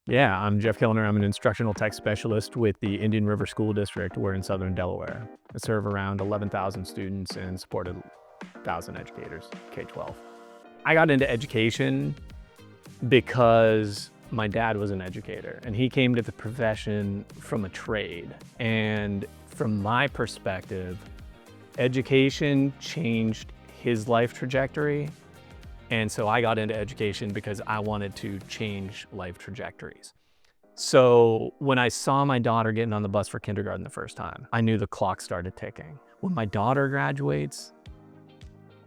Yeah, I'm Jeff Kilner. I'm an instructional tech specialist with the Indian River School District. We're in southern Delaware. I serve around 11,000 students and support 1,000 educators, K-12. I got into education because my dad was an educator and he came to the profession from a trade. And from my perspective, education changed his life trajectory. And so I got into education because I wanted to change life trajectories. So when I saw my daughter getting on the bus for kindergarten the first time, I knew the clock started ticking. When my daughter graduates,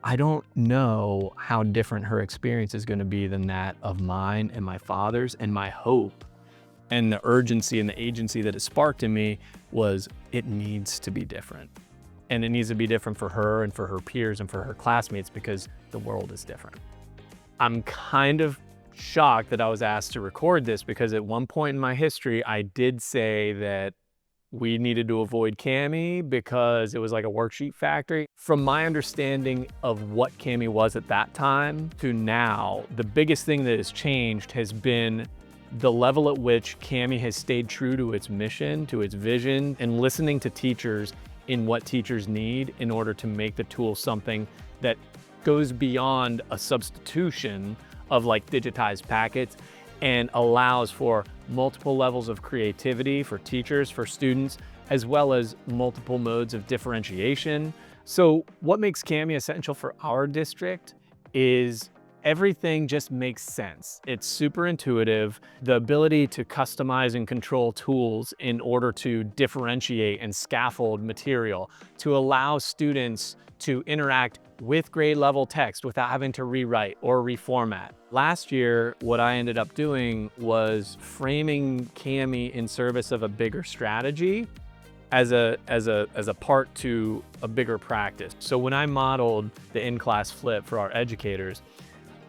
I don't know how different her experience is going to be than that of mine and my father's. And my hope and the urgency and the agency that it sparked in me was it needs to be different. And it needs to be different for her and for her peers and for her classmates because the world is different. I'm kind of shocked that I was asked to record this because at one point in my history, I did say that we needed to avoid Cami because it was like a worksheet factory. From my understanding of what Cami was at that time to now, the biggest thing that has changed has been the level at which Cami has stayed true to its mission, to its vision, and listening to teachers in what teachers need in order to make the tool something that goes beyond a substitution of like digitized packets and allows for multiple levels of creativity for teachers, for students, as well as multiple modes of differentiation. So what makes Cami essential for our district is everything just makes sense. It's super intuitive. The ability to customize and control tools in order to differentiate and scaffold material, to allow students to interact with grade level text without having to rewrite or reformat. Last year, what I ended up doing was framing Cami in service of a bigger strategy as a part to a bigger practice. So when I modeled the in-class flip for our educators,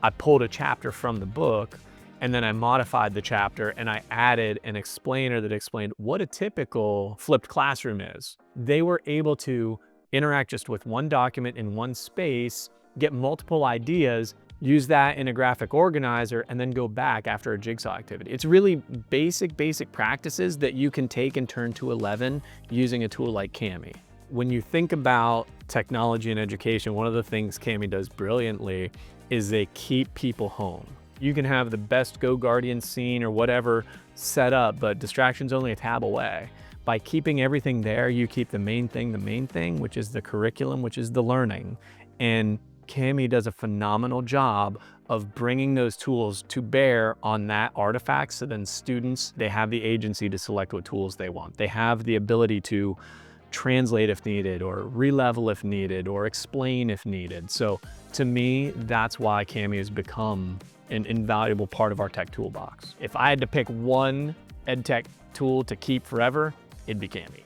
I pulled a chapter from the book and then I modified the chapter and I added an explainer that explained what a typical flipped classroom is. They were able to interact just with one document in one space, get multiple ideas, use that in a graphic organizer, and then go back after a jigsaw activity. It's really basic practices that you can take and turn to 11 using a tool like Cami. When you think about technology and education, one of the things Cami does brilliantly is they keep people home. You can have the best Go Guardian scene or whatever set up, but distraction's only a tab away. By keeping everything there, you keep the main thing, which is the curriculum, which is the learning. And Cami does a phenomenal job of bringing those tools to bear on that artifact. So then students, they have the agency to select what tools they want. They have the ability to translate if needed, or relevel if needed, or explain if needed. So to me, that's why Cami has become an invaluable part of our tech toolbox. If I had to pick one EdTech tool to keep forever, it'd be Cami.